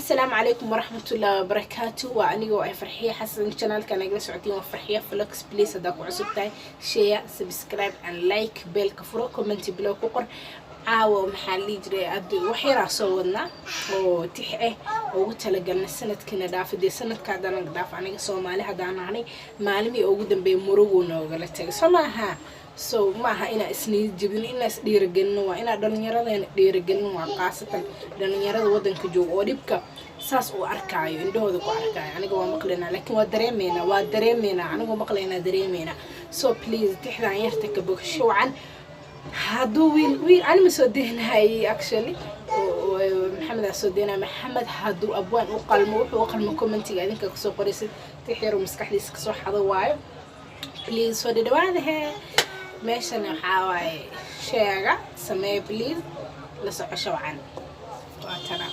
السلام عليكم ورحمة الله وبركاته. وأنا جو فرحية حسن القناة كان أجلس عتيم وفرحية فلوكس بليز هداك وعصبتاي شير سبسكرايب and لايك بيل كفرو كومنتي بلو كوكر عاو محلي جري أدو وحيرا صورنا وتحقه وتلقنا السنة كنا دافع دي سنة كادنا دافع عنك سومالي هدانا عني معلمي أوجدن بمروجنا وقالت سماها so maaha ina isniid jibin ina is dhiirigelin waa ina dhalinyarada dhiirigelin waa qaasatan dhalinyarada wadanka jooga oo dhibka saas uu arkaayo indhahooda ku arkaayo aniga waa maqleena laakiin waa dareemeena aniga maqleena dareemeena so please tixdaan yarta ka bogsho wacan haduu wiil aan ma soo deenahay actually maxamed soo deena maxamed haduu abwaan u qalmo wuxuu u qalmo commentiga idinka ku soo qoraysid tixyaro maskaxdiisa ka soo xado waayo please soo dhawaadahay meeshan waxaa waaye sheega samee please la socosho wacan waa tana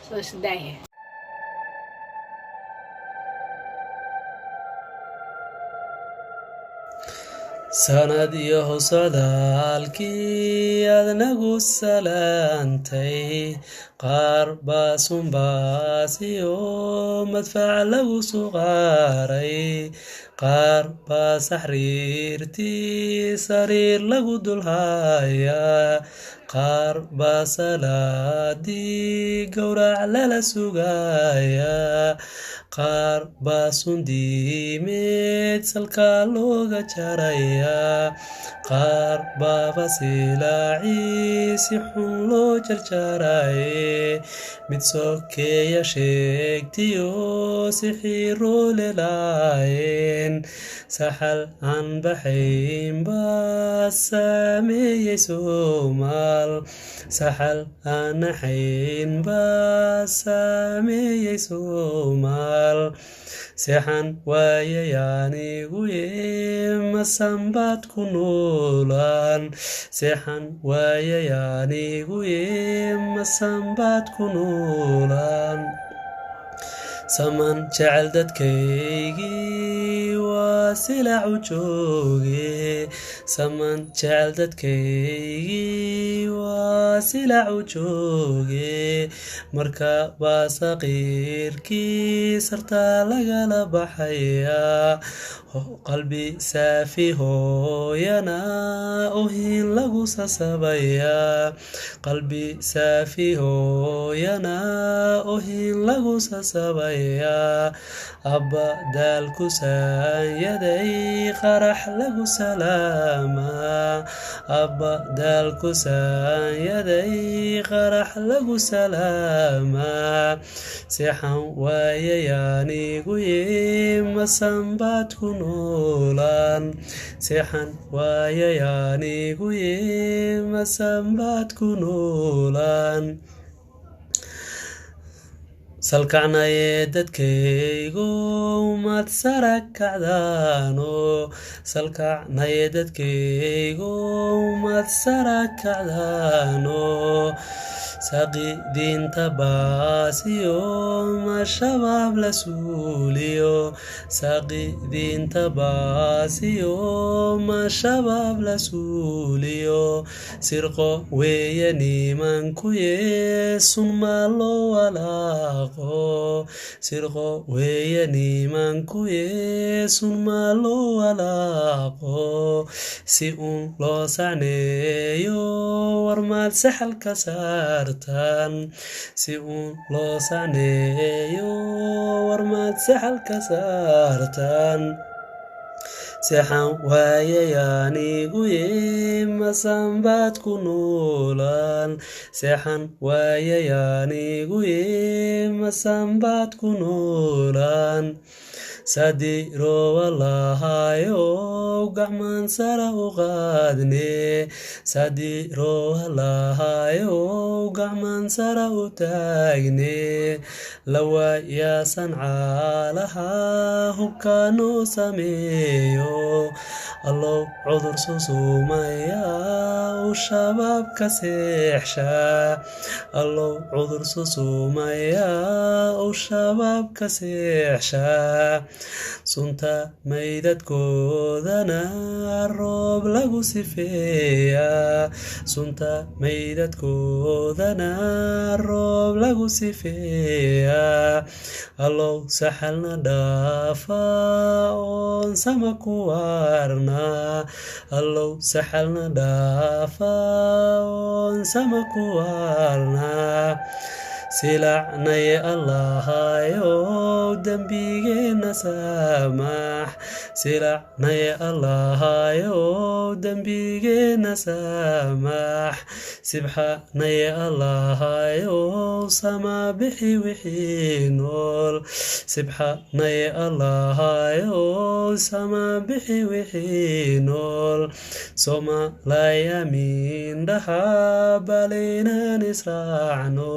soo shidaaye sanad iyo socdaalkii aad nagu salaantay qaar baas iyo madfac lagu suqaaray qaar baas xiriirtii sariir lagu dulhayaa qaar baas salaadii gowrac lala sugayaa qaar baasun diimeed salka looga jarayaa qaar baaba silaaci si xun loo jarjaraye mid sokeeya sheegtiyo si xiiro lelaayeen saxal aan baxayn baa saameeyey Soomaal saxal aan naxayn baa saameeyey Soomaal seexan waayay anigu masanbaad ku noolaan seexan waayay anigu masanbaad ku noolaan saman jecel dadkaygii waa silaacu jooge saman jecel dadkaygii waa silaacu jooge marka baa saqiirkii sartaa lagala baxayaa qalbi saafi hooyana ohin lagu sasabayaa qalbi saafi hooyana ohin lagu sasabayaa abba daalku saanyaday qarax lagu salaamaa abba daalku saanyaday qarax lagu salaamaa seexan waayay anigu masanbaad ku noolaan seexan waayay anigu masanbaad ku noolaan salkacnaye dadkaygu mad sara kacdaano salkacnaye dadkaygu mad sara kacdaano saqi diinta baasiyo ma shabaab la suuliyo saqi diinta baasiyo ma shabaab la suuliyo sirqo weeye nimanku yeesun ma loo walaaqo sirqo weeye nimanku yeesun ma loo walaaqo si un loo sacneeyo warmaad saxalka saartan si un loo sacneeyo warmaad saxalka saartan seexan waayay anigu masanbaad ku noolaan seexan waayay anigu masanbaad ku noolaan sadiro walahayo gacman sara u qaadne sadiro walahayo gacman sara u taagne lawayaasan caalaha hubkaanu sameeyo allow cudur susumaya u shabaabka seexsha allow cudur susumaya u shabaabka seexsha sunta maydadkoodana roob lagu sifeeyaa sunta maydadkoodana roob lagu sifeeyaa allow saxalna dhaafa oon sama ku waarnaa allow saxalna dhaafa oon sama ku waarnaa silacnay allahayow dembigeena saamax silacnay allahayow dembigeena saamax sibxanay allahayow sama bixi wixii nool sibxanay allahayow sama bixi wixii nool soomalayamin dhaha balinaan israacno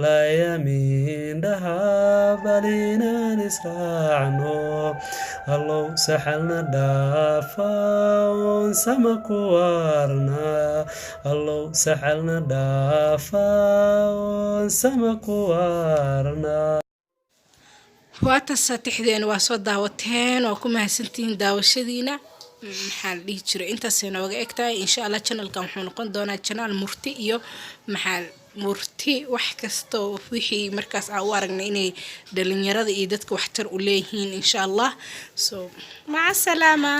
soomalayamin dhaha balinaan israacno allow saxalna dhaafa oon sama ku waarnaa allow saxalna dhaafa oon sama ku waarnaa waata saatixdeen waa soo daawateen oo ku mahadsantihiin daawashadiina maxaa la dhihi jiray intaasay nooga egtahay insha allah channelkan wuxuu noqon doonaa channel murti iyo maxaa murti wax kasta wixii markaas aan u aragnay inay dhalinyarada iyo dadka waxtar u leeyihiin insha allah so maca salaama